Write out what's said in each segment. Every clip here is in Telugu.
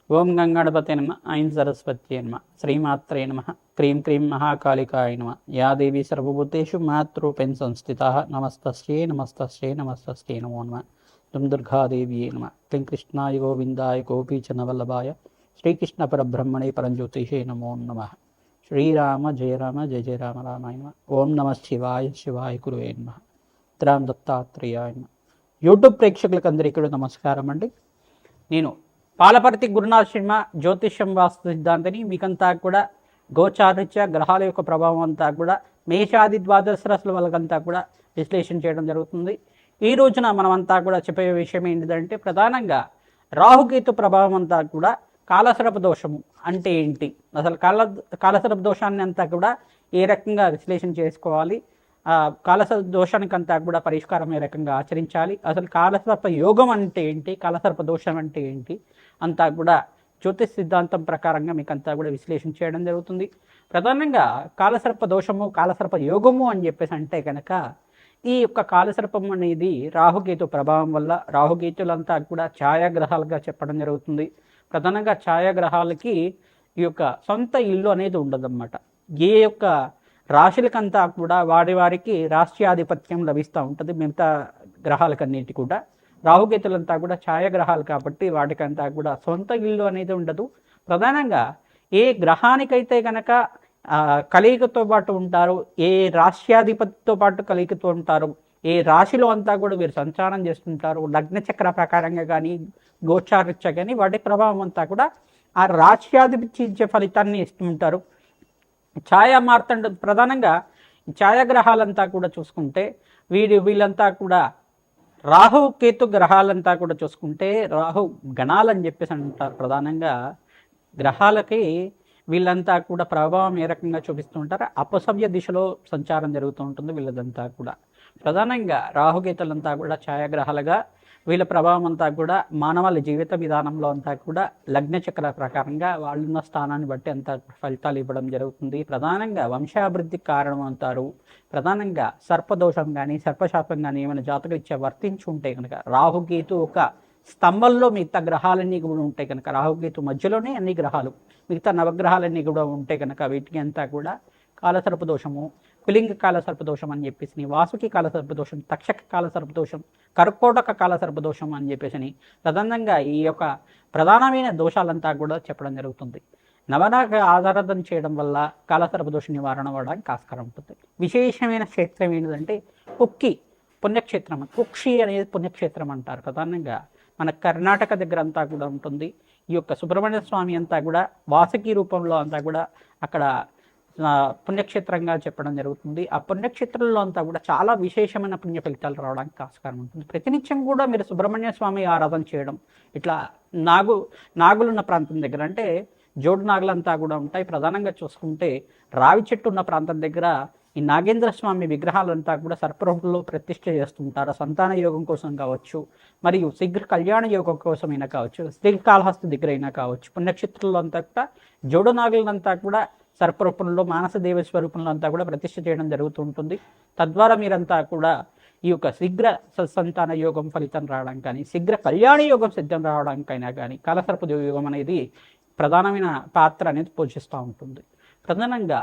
ఓం గంగాణపతే నమ ఐం సరస్వత్యే నమ శ్రీమాత్రే నమ క్రీం క్రీం మహాకాళికాయ నమ యా దేవి సర్వభూతేషు మాతృరూపేణ సంస్థితా నమస్తస్యై నమస్తస్యై నమస్తస్యై నమో నమ దుం దుర్గాదేవ్యే నమ క్లీం కృష్ణాయ గోవిందాయ గోపీచనవల్లభాయ శ్రీకృష్ణ పరబ్రహ్మణే పరంజ్యోతిషే నమో నమ శ్రీరామ జయ రామ జయ జయ రామ రామాయ నమ ఓం నమ శివాయ శివాయ గురువే నమ రామ దత్తాత్రేయాయ నమ. యూట్యూబ్ ప్రేక్షకులకు అందరికీ కూడా నమస్కారం అండి. నేను పాలపర్తి గురునాథ్ శర్మ జ్యోతిష్యం వాస్తు సిద్ధాంతిని. మీకంతా కూడా గోచారిత్య గ్రహాల యొక్క ప్రభావం అంతా కూడా మేషాది ద్వాదశ రాశుల వాళ్ళకంతా కూడా విశ్లేషణ చేయడం జరుగుతుంది. ఈ రోజున మనమంతా కూడా చెప్పే విషయం ఏంటిదంటే, ప్రధానంగా రాహుకేతు ప్రభావం అంతా కూడా కాలసర్ప దోషము అంటే ఏంటి, అసలు కాలసర్ప దోషాన్ని అంతా కూడా ఏ రకంగా విశ్లేషణ చేసుకోవాలి, కాలసర్ప దోషానికంతా కూడా పరిష్కారం ఏ రకంగా ఆచరించాలి, అసలు కాలసర్ప యోగం అంటే ఏంటి, కాలసర్ప దోషం అంటే ఏంటి అంతా కూడా జ్యోతిష్ సిద్ధాంతం ప్రకారంగా మీకు అంతా కూడా విశ్లేషణ చేయడం జరుగుతుంది. ప్రధానంగా కాలసర్ప దోషము కాలసర్ప యోగము అని చెప్పేసి అంటే కనుక, ఈ యొక్క కాలసర్పం అనేది రాహుకేతు ప్రభావం వల్ల, రాహుకేతులంతా కూడా ఛాయాగ్రహాలుగా చెప్పడం జరుగుతుంది. ప్రధానంగా ఛాయాగ్రహాలకి ఈ యొక్క సొంత ఇల్లు అనేది ఉండదన్నమాట. ఏ యొక్క రాశులకంతా కూడా వారికి రాష్ట్రాధిపత్యం లభిస్తూ ఉంటుంది. మిగతా గ్రహాలకన్నిటి కూడా రాహుకేతులంతా కూడా ఛాయాగ్రహాలు కాబట్టి వాటికంతా కూడా సొంత ఇల్లు అనేది ఉండదు. ప్రధానంగా ఏ గ్రహానికైతే కనుక కలిగికతో పాటు ఉంటారు, ఏ రాష్ట్రాధిపతితో పాటు కలిగితో ఉంటారు, ఏ రాశిలో అంతా కూడా వీరు సంచారం చేస్తుంటారు, లగ్న చక్ర ప్రకారంగా కానీ గోచారిత్య కానీ వాటి ప్రభావం అంతా కూడా ఆ రాష్ట్రాధిపతి ఇచ్చే ఫలితాన్ని ఇస్తుంటారు. ఛాయా మార్తండ ప్రధానంగా ఛాయాగ్రహాలంతా కూడా చూసుకుంటే వీళ్ళంతా కూడా రాహు కేతు గ్రహాలంతా కూడా చూసుకుంటే రాహు గణాలని చెప్పేసి అంటారు. ప్రధానంగా గ్రహాలకి వీళ్ళంతా కూడా ప్రభావం ఏ రకంగా చూపిస్తూ ఉంటారు, అపసవ్య దిశలో సంచారం జరుగుతూ ఉంటుంది వీళ్ళదంతా కూడా. ప్రధానంగా రాహుకేతులంతా కూడా ఛాయాగ్రహాలుగా వీళ్ళ ప్రభావం అంతా కూడా మానవాళి జీవిత విధానంలో అంతా కూడా లగ్న చక్ర ప్రకారంగా వాళ్ళున్న స్థానాన్ని బట్టి అంతా ఫలితాలు ఇవ్వడం జరుగుతుంది. ప్రధానంగా వంశాభివృద్ధికి కారణం అంటారు. ప్రధానంగా సర్పదోషం కానీ సర్పశాపం కానీ ఏమైనా జాతకరీత్యా వర్తించి ఉంటే కనుక, రాహుకేతు ఒక స్తంభంలో మిగతా గ్రహాలన్నీ కూడా ఉంటాయి కనుక, రాహుకేతు మధ్యలోనే అన్ని గ్రహాలు మిగతా నవగ్రహాలన్నీ కూడా ఉంటే కనుక వీటికి అంతా కూడా కాలసర్పదోషము, పిలింగ కాలసర్పదోషం అని చెప్పేసి, వాసుకి కాలసర్పదోషం, తక్షక కాలసర్పదోషం, కర్కోటక కాలసర్పదోషం అని చెప్పేసి ప్రధానంగా ఈ యొక్క ప్రధానమైన దోషాలంతా కూడా చెప్పడం జరుగుతుంది. నవనాగ ఆరాధన చేయడం వల్ల కాలసర్పదోష నివారణ అవ్వడానికి ఆస్కారం ఉంటుంది. విశేషమైన క్షేత్రం ఏంటంటే కుక్కి పుణ్యక్షేత్రం, కుక్షి అనేది పుణ్యక్షేత్రం అంటారు. ప్రధానంగా మన కర్ణాటక దగ్గర అంతా కూడా ఉంటుంది. ఈ యొక్క సుబ్రహ్మణ్య స్వామి అంతా కూడా వాసుకి రూపంలో అంతా కూడా అక్కడ పుణ్యక్షేత్రంగా చెప్పడం జరుగుతుంది. ఆ పుణ్యక్షేత్రంలో అంతా కూడా చాలా విశేషమైన పుణ్య ఫలితాలు రావడానికి ఆస్కారం ఉంటుంది. ప్రతినిత్యం కూడా మీరు సుబ్రహ్మణ్య స్వామి ఆరాధన చేయడం, ఇట్లా నాగులున్న ప్రాంతం దగ్గర అంటే జోడు నాగులంతా కూడా ఉంటాయి. ప్రధానంగా చూసుకుంటే రావి చెట్టు ఉన్న ప్రాంతం దగ్గర ఈ నాగేంద్ర స్వామి విగ్రహాలంతా కూడా సర్పరూపంలో ప్రతిష్ఠ చేస్తుంటారు. సంతాన యోగం కోసం కావచ్చు, మరియు శీఘ్ర కళ్యాణ యోగం కోసమైనా కావచ్చు, శ్రీకాళహస్తి దగ్గర అయినా కావచ్చు, పుణ్యక్షేత్రంలో అంతా కూడా జోడు నాగులంతా కూడా సర్పరూపంలో మానసదేవ స్వరూపంలో అంతా కూడా ప్రతిష్ఠ చేయడం జరుగుతూ ఉంటుంది. తద్వారా మీరంతా కూడా ఈ యొక్క శీఘ్ర సంతాన యోగం ఫలితం రావడం కానీ, శీఘ్ర కళ్యాణ యోగం సిద్ధం రావడానికైనా కానీ కాలసర్ప యోగం అనేది ప్రధానమైన పాత్ర అనేది పోషిస్తూ ఉంటుంది. ప్రధానంగా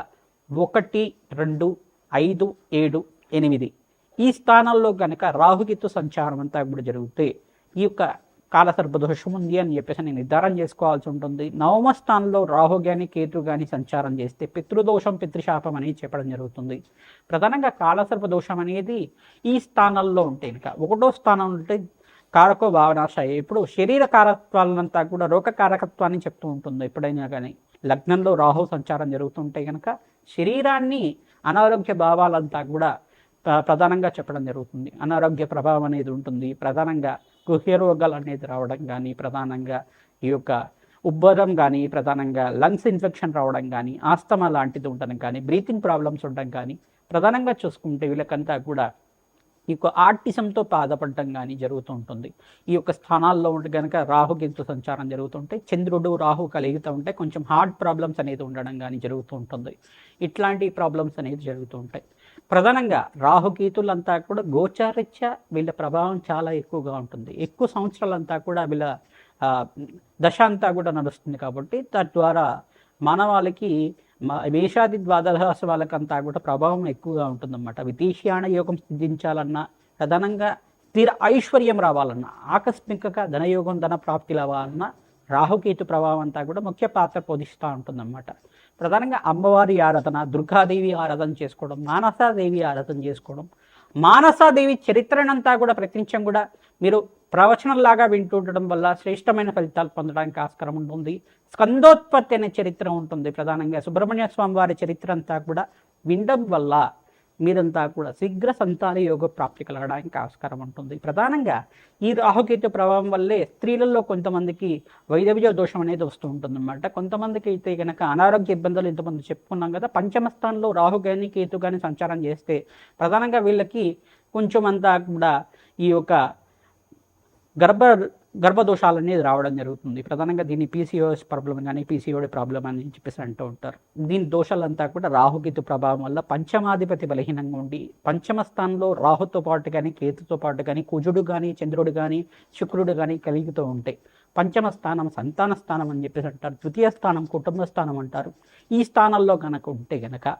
1, 2, 5, 7, 8 ఈ స్థానాల్లో కనుక రాహుకేతు సంచారం అంతా కూడా జరిగితే ఈ యొక్క కాలసర్ప దోషం ఉంది అని చెప్పేసి నేను నిర్ధారణ చేసుకోవాల్సి ఉంటుంది. నవమ స్థానంలో రాహు కానీ కేతు కానీ సంచారం చేస్తే పితృదోషం పితృశాపం అనేది చెప్పడం జరుగుతుంది. ప్రధానంగా కాలసర్ప దోషం అనేది ఈ స్థానాల్లో ఉంటే కనుక, 1వ స్థానం ఉంటే కారకో భావనాశయ, ఇప్పుడు శరీర కారకత్వాలంతా కూడా రోగ కారకత్వాన్ని చెప్తూ ఉంటుంది. ఎప్పుడైనా కానీ లగ్నంలో రాహు సంచారం జరుగుతుంటే కనుక శరీరాన్ని అనారోగ్య భావాలంతా కూడా ప్రధానంగా చెప్పడం జరుగుతుంది. అనారోగ్య ప్రభావం అనేది ఉంటుంది. ప్రధానంగా గుహ్య రోగాలు అనేది రావడం కానీ, ప్రధానంగా ఈ యొక్క ఉబ్బరం కానీ, ప్రధానంగా లంగ్స్ ఇన్ఫెక్షన్ రావడం కానీ, ఆస్తమా లాంటిది ఉండడం కానీ, బ్రీతింగ్ ప్రాబ్లమ్స్ ఉండడం కానీ, ప్రధానంగా చూసుకుంటే వీళ్ళకంతా కూడా ఈ యొక్క ఆర్టిజంతో బాధపడటం కానీ జరుగుతూ ఉంటుంది. ఈ యొక్క స్థానాల్లో ఉంటే కనుక రాహుకేతు సంచారం జరుగుతుంటే, చంద్రుడు రాహు కలిగితూ ఉంటే కొంచెం హార్ట్ ప్రాబ్లమ్స్ అనేది ఉండడం కానీ జరుగుతూ ఉంటుంది. ఇట్లాంటి ప్రాబ్లమ్స్ అనేది జరుగుతూ ఉంటాయి. ప్రధానంగా రాహుకేతులంతా కూడా గోచారిత్య వీళ్ళ ప్రభావం చాలా ఎక్కువగా ఉంటుంది. ఎక్కువ సంవత్సరాలంతా కూడా వీళ్ళ దశ అంతా కూడా నడుస్తుంది కాబట్టి తద్వారా మానవాళికి మేషాది ద్వాదశ వాళ్ళకంతా కూడా ప్రభావం ఎక్కువగా ఉంటుందన్నమాట. విదేశీయాన యోగం సిద్ధించాలన్నా, ప్రధానంగా స్థిర ఐశ్వర్యం రావాలన్నా, ఆకస్మికంగా ధనయోగం ధన ప్రాప్తి రావాలన్నా రాహుకేతు ప్రభావం అంతా కూడా ముఖ్య పాత్ర పోషిస్తూ ఉంటుందన్నమాట. ప్రధానంగా అమ్మవారి ఆరాధన, దుర్గాదేవి ఆరాధన చేసుకోవడం, మానసాదేవి ఆరాధన చేసుకోవడం, మానసాదేవి చరిత్రనంతా కూడా ప్రతినిత్యం కూడా మీరు ప్రవచనంలాగా వింటూ ఉండడం వల్ల శ్రేష్టమైన ఫలితాలు పొందడానికి ఆస్కారం ఉంటుంది. స్కందోత్పత్తి అనే చరిత్ర ఉంటుంది. ప్రధానంగా సుబ్రహ్మణ్య స్వామి వారి చరిత్ర అంతా కూడా వినడం వల్ల మీరంతా కూడా శీఘ్ర సంతాన యోగ ప్రాప్తి కలగడానికి ఆస్కారం ఉంటుంది. ప్రధానంగా ఈ రాహుకేతు ప్రభావం వల్లే స్త్రీలలో కొంతమందికి వైదవ్య దోషం అనేది వస్తూ ఉంటుంది అన్నమాట. కొంతమందికి అయితే కనుక అనారోగ్య ఇబ్బందులు ఇంతమంది చెప్పుకున్నాం కదా. పంచమ స్థానంలో రాహు కానీ కేతు కానీ సంచారం చేస్తే ప్రధానంగా వీళ్ళకి కొంచెం అంతా కూడా ఈ యొక్క గర్భదోషాలు అనేది రావడం జరుగుతుంది. ప్రధానంగా దీన్ని పీసీఓఎస్ ప్రాబ్లం కానీ పీసీఓడి ప్రాబ్లం అని చెప్పేసి అంటూ ఉంటారు. దీని దోషాలంతా కూడా రాహుకేతు ప్రభావం వల్ల పంచమాధిపతి బలహీనంగా ఉండి పంచమ స్థానంలో రాహుతో పాటు కానీ కేతుతో పాటు కానీ కుజుడు కానీ చంద్రుడు కానీ శుక్రుడు కానీ కలుగుతూ ఉంటాయి. పంచమ స్థానం సంతాన స్థానం అని చెప్పేసి అంటారు. ద్వితీయ స్థానం కుటుంబ స్థానం అంటారు. ఈ స్థానంలో కనుక ఉంటే గనక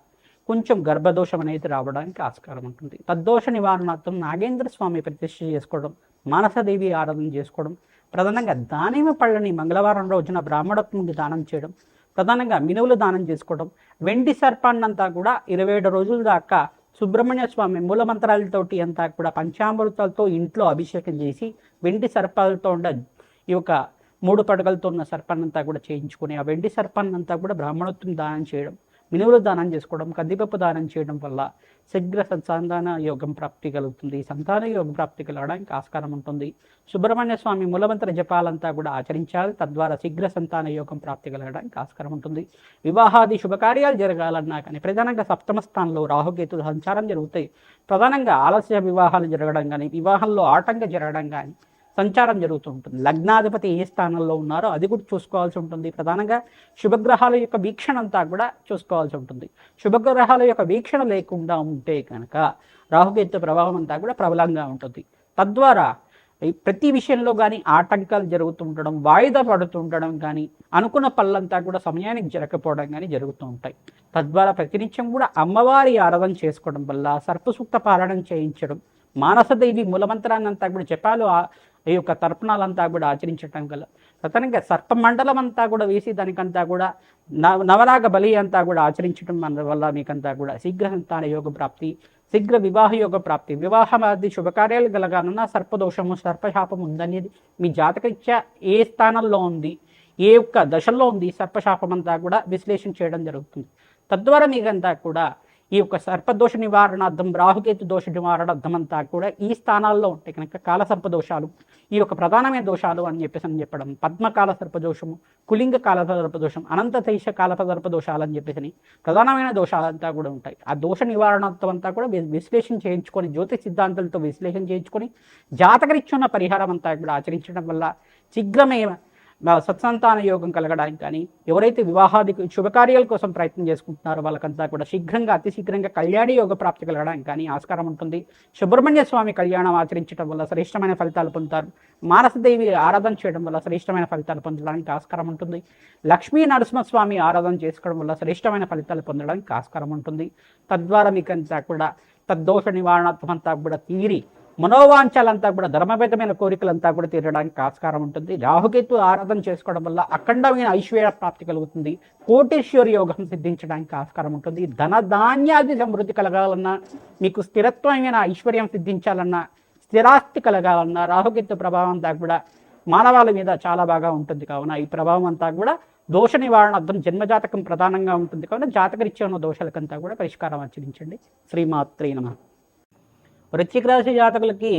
కొంచెం గర్భదోషం అనేది రావడానికి ఆస్కారం ఉంటుంది. తద్దోష నివారణార్థం నాగేంద్ర స్వామి ప్రతిష్ఠ చేసుకోవడం, మానసదేవి ఆరాధన చేసుకోవడం, ప్రధానంగా దానిమ్మ పళ్ళని మంగళవారం రోజున బ్రాహ్మణత్వంకి దానం చేయడం, ప్రధానంగా మినువులు దానం చేసుకోవడం, వెండి సర్పాన్నంతా కూడా 27 రోజుల దాకా సుబ్రహ్మణ్య స్వామి మూలమంత్రాలతోటి అంతా కూడా పంచామృతాలతో ఇంట్లో అభిషేకం చేసి వెండి సర్పాలతో ఉండ ఈ యొక్క 3 పడగలతో ఉన్న సర్పాన్నంతా కూడా చేయించుకొని ఆ వెండి సర్పాన్నంతా కూడా బ్రాహ్మణత్వం దానం చేయడం, మినువులు దానం చేసుకోవడం, కందిపప్పు దానం చేయడం వల్ల శీఘ్ర సంతాన యోగం ప్రాప్తి కలుగుతుంది. సంతాన యోగం ప్రాప్తి కలగడానికి ఆస్కారం ఉంటుంది. సుబ్రహ్మణ్య స్వామి మూలమంత్ర జపాలంతా కూడా ఆచరించాలి. తద్వారా శీఘ్ర సంతాన యోగం ప్రాప్తి కలగడానికి ఆస్కారం ఉంటుంది. వివాహాది శుభకార్యాలు జరగాలన్నా కానీ ప్రధానంగా సప్తమ స్థానంలో రాహుకేతు సంచారం జరుగుతాయి. ప్రధానంగా ఆలస్య వివాహాలు జరగడం కానీ, వివాహంలో ఆటంకం జరగడం కానీ సంచారం జరుగుతూ ఉంటుంది. లగ్నాధిపతి ఏ స్థానంలో ఉన్నారో అది కూడా చూసుకోవాల్సి ఉంటుంది. ప్రధానంగా శుభగ్రహాల యొక్క వీక్షణ అంతా కూడా చూసుకోవాల్సి ఉంటుంది. శుభగ్రహాల యొక్క వీక్షణ లేకుండా ఉంటే కనుక రాహుకేతు ప్రభావం అంతా కూడా ప్రబలంగా ఉంటుంది. తద్వారా ప్రతి విషయంలో కానీ ఆటంకాలు జరుగుతూ ఉండడం, వాయిదా పడుతూ ఉండడం కానీ, అనుకున్న పనులంతా కూడా సమయానికి జరగకపోవడం కానీ జరుగుతూ ఉంటాయి. తద్వారా ప్రతినిత్యం కూడా అమ్మవారి ఆరాధన చేసుకోవడం వల్ల సర్పసూక్త పారాయణం చేయించడం, మానసదేవి మూలమంత్రాన్ని అంతా కూడా జపాలు ఈ యొక్క తర్పణాలంతా కూడా ఆచరించడం గల ప్రధానంగా సర్పమండలం అంతా కూడా వేసి దానికంతా కూడా నవరాగ బలి అంతా కూడా ఆచరించడం వల్ల మీకంతా కూడా శీఘ్ర సంతాన యోగ ప్రాప్తి, శీఘ్ర వివాహ యోగ ప్రాప్తి, వివాహమాది శుభకార్యాలు కలగాలన్నా సర్పదోషము సర్పశాపం ఉందనేది మీ జాతకరీత్యా ఏ స్థానంలో ఉంది, ఏ యొక్క దశల్లో ఉంది, సర్పశాపం అంతా కూడా విశ్లేషణ చేయడం జరుగుతుంది. తద్వారా మీకంతా కూడా ఈ యొక్క సర్పదోష నివారణార్థం, రాహుకేతు దోష నివారణార్థం అంతా కూడా ఈ స్థానాల్లో ఉంటాయి కనుక కాలసర్ప దోషాలు ఈ యొక్క ప్రధానమైన దోషాలు అని చెప్పడం, పద్మకాల సర్పదోషము, కులింగ కాల సర్పదోషం, అనంత తైష కాల సర్పదోషాలు అని చెప్పేసి ప్రధానమైన దోషాలంతా కూడా ఉంటాయి. ఆ దోష నివారణార్థం అంతా కూడా విశ్లేషణ చేయించుకొని, జ్యోతిష్ సిద్ధాంతాలతో విశ్లేషణ చేయించుకొని జాతకరీత్యున్న పరిహారం అంతా కూడా ఆచరించడం వల్ల శీఘ్రమే సత్సంతాన యోగం కలగడానికి కానీ, ఎవరైతే వివాహాది శుభకార్యాల కోసం ప్రయత్నం చేసుకుంటున్నారో వాళ్ళకంతా కూడా శీఘ్రంగా అతి శీఘ్రంగా కళ్యాణి యోగ ప్రాప్తి కలగడానికి కానీ ఆస్కారం ఉంటుంది. సుబ్రహ్మణ్య స్వామి కళ్యాణం ఆచరించడం వల్ల శ్రేష్టమైన ఫలితాలు పొందుతారు. మానసదేవి ఆరాధన చేయడం వల్ల శ్రేష్టమైన ఫలితాలు పొందడానికి ఆస్కారం ఉంటుంది. లక్ష్మీ నరసింహస్వామి ఆరాధన చేసుకోవడం వల్ల శ్రేష్టమైన ఫలితాలు పొందడానికి ఆస్కారం ఉంటుంది. తద్వారా మీకంతా కూడా తద్దోష నివారణాత్మక అంతా కూడా తీరి మనోవాంఛాలంతా కూడా ధర్మబద్ధమైన కోరికలంతా కూడా తీరడానికి ఆస్కారం ఉంటుంది. రాహుకేతు ఆరాధన చేసుకోవడం వల్ల అఖండమైన ఐశ్వర్య ప్రాప్తి కలుగుతుంది. కోటేశ్వర యోగం సిద్ధించడానికి ఆస్కారం ఉంటుంది. ధనధాన్యాది సమృద్ధి కలగాలన్నా, మీకు స్థిరత్వమైన ఐశ్వర్యం సిద్ధించాలన్నా, స్థిరాస్తి కలగాలన్నా రాహుకేతు ప్రభావం అంతా కూడా మానవాళి మీద చాలా బాగా ఉంటుంది. కావున ఈ ప్రభావం అంతా కూడా దోష నివారణార్థం జన్మజాతకం ప్రధానంగా ఉంటుంది. కావున జాతకరీత్యా ఉన్న దోషాలకంతా కూడా పరిష్కారం ఆచరించండి. శ్రీమాత్రే నమః. వృశ్చిక రాశి జాతకులకి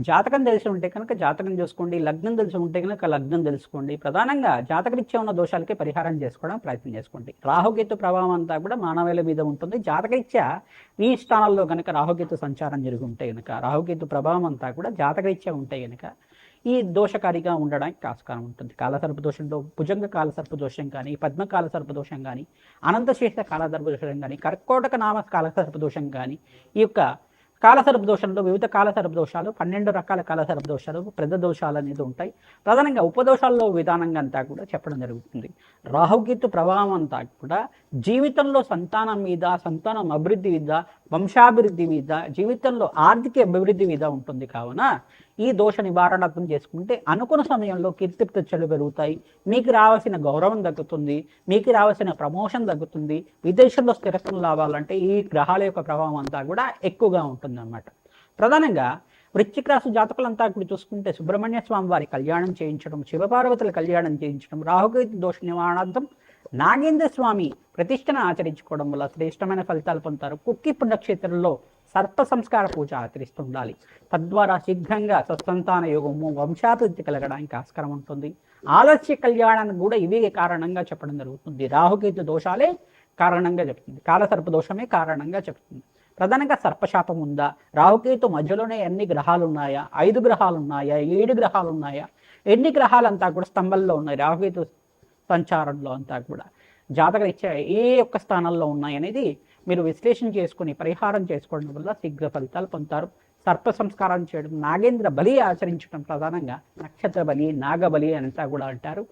జాతకం తెలిసి ఉంటే కనుక జాతకం చూసుకోండి, లగ్నం తెలిసి ఉంటే కనుక లగ్నం తెలుసుకోండి. ప్రధానంగా జాతకరీత్యా ఉన్న దోషాలకి పరిహారం చేసుకోవడం ప్రయత్నం చేసుకోండి. రాహుకేతు ప్రభావం అంతా కూడా మానవుల మీద ఉంటుంది. జాతకరీత్యా ఈ స్థానాల్లో కనుక రాహుకేతు సంచారం జరిగి ఉంటే కనుక, రాహుకేతు ప్రభావం అంతా కూడా జాతకరీత్యా ఉంటే కనుక ఈ దోషకారిగా ఉండడానికి ఆస్కారం ఉంటుంది. కాలసర్ప దోషంలో భుజంగ కాలసర్ప దోషం కానీ, పద్మకాల సర్పదోషం కానీ, అనంతశేష కాలసర్ప దోషం కానీ, కర్కోటక నామ కాలసర్ప దోషం కానీ, ఈ యొక్క కాలసర్ప దోషంలో వివిధ కాలసర్ప దోషాలు 12 రకాల కాలసర్ప దోషాలు పెద్ద దోషాలు అనేది ఉంటాయి. ప్రధానంగా ఉపదోషాల్లో విధానంగా అంతా కూడా చెప్పడం జరుగుతుంది. రాహుకేతు ప్రభావం అంతా కూడా జీవితంలో సంతానం మీద, సంతానం అభివృద్ధి మీద, వంశాభివృద్ధి మీద, జీవితంలో ఆర్థిక అభివృద్ధి మీద ఉంటుంది. కావున ఈ దోష నివారణార్థం చేసుకుంటే అనుకున్న సమయంలో కీర్తి ప్రతిష్టలు పెరుగుతాయి, మీకు రావాల్సిన గౌరవం తగ్గుతుంది, మీకు రావాల్సిన ప్రమోషన్ తగ్గుతుంది. విదేశంలో స్థిరత్వం రావాలంటే ఈ గ్రహాల యొక్క ప్రభావం అంతా కూడా ఎక్కువగా ఉంటుంది అన్నమాట. ప్రధానంగా వృశ్చిక రాశి జాతకులంతా కూడా చూసుకుంటే సుబ్రహ్మణ్య స్వామి వారి కళ్యాణం చేయించడం, శివపార్వతుల కళ్యాణం చేయించడం, రాహుకేతు దోష నివారణార్థం నాగేంద్ర స్వామి ప్రతిష్టను ఆచరించుకోవడం వల్ల శ్రేష్టమైన ఫలితాలు పొందుతారు. కుక్కి పుణ్యక్షేత్రంలో సర్ప సంస్కార పూజ ఆచరిస్తుండాలి. తద్వారా శీఘ్రంగా సత్సంతాన యోగము, వంశాభివృద్ధి కలగడానికి ఆస్కారం ఉంటుంది. ఆలస్య కళ్యాణానికి కూడా ఇవే కారణంగా చెప్పడం జరుగుతుంది. రాహుకేతు దోషాలే కారణంగా చెప్తుంది, కాలసర్ప దోషమే కారణంగా చెప్తుంది. ప్రధానంగా సర్పశాపం ఉందా, రాహుకేతు మధ్యలోనే ఎన్ని గ్రహాలు ఉన్నాయా, 5 గ్రహాలు ఉన్నాయా, 7 గ్రహాలు ఉన్నాయా, ఎన్ని గ్రహాలంతా కూడా స్తంభంలో ఉన్నాయి రాహుకేతు సంచారంలో అంతా కూడా జాతకరీత్యా ఏ ఒక్క స్థానంలో ఉన్నాయి అనేది మీరు విశ్లేషణ చేసుకుని పరిహారం చేసుకోవడం వల్ల శీఘ్ర ఫలితాలు పొందుతారు. సర్ప సంస్కారం చేయడం, నాగేంద్ర బలి ఆచరించడం, ప్రధానంగా నక్షత్ర బలి, నాగబలి అంతా కూడా అంటారు.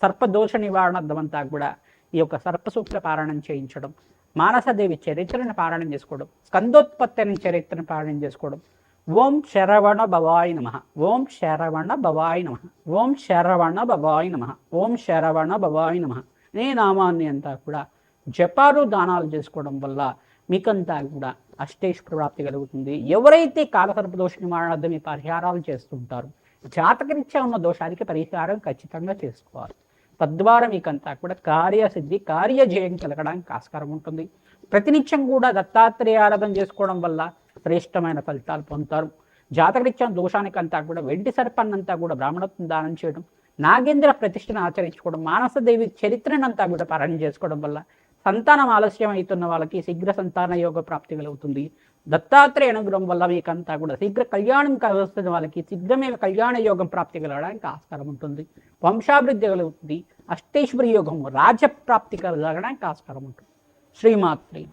సర్పదోష నివారణార్థం అంతా కూడా ఈ యొక్క సర్పసూత్ర పారాయణం చేయించడం, మానసదేవి చరిత్రను పారాయణం చేసుకోవడం, స్కందోత్పత్తి అనే చరిత్రను పారాయణం చేసుకోవడం. ఓం శరవణ భవాయ నమః, ఓం శరవణ భవాయ నమః, ఓం శరవణ భవాయ నమః, ఓం శరవణ భవాయ నమః అనే నామాన్ని అంతా కూడా జపాలు దానాలు చేసుకోవడం వల్ల మీకంతా కూడా అష్టైశ్వర ప్రాప్తి కలుగుతుంది. ఎవరైతే కాలసర్ప దోష నివారణార్థం ఈ పరిహారాలు చేస్తుంటారో జాతకరీత్యా ఉన్న దోషానికి పరిహారం ఖచ్చితంగా చేసుకోవాలి. తద్వారా మీకంతా కూడా కార్యసిద్ధి, కార్యజయం కలగడానికి ఆస్కారం ఉంటుంది. ప్రతినిత్యం కూడా దత్తాత్రేయ ఆరాధన చేసుకోవడం వల్ల శ్రేష్టమైన ఫలితాలు పొందుతారు. జాతకరీత్యా దోషానికంతా కూడా వెండి సర్పాన్నంతా కూడా బ్రాహ్మణత్వం దానం చేయడం, నాగేంద్ర ప్రతిష్టను ఆచరించుకోవడం, మానసదేవి చరిత్రనంతా కూడా పారాయణ చేసుకోవడం వల్ల సంతానం ఆలస్యం అవుతున్న వాళ్ళకి శీఘ్ర సంతాన యోగ ప్రాప్తి కలుగుతుంది. దత్తాత్రేయ అనుగ్రహం వల్ల మీకంతా కూడా శీఘ్ర కళ్యాణం కలుగుతున్న వాళ్ళకి శీఘ్రమే కళ్యాణ యోగం ప్రాప్తి కలగడానికి ఆస్కారం ఉంటుంది. వంశాభివృద్ధి కలుగుతుంది. అష్టైశ్వర్య యోగం, రాజప్రాప్తి కలగడానికి ఆస్కారం ఉంటుంది. శ్రీమాత్రి.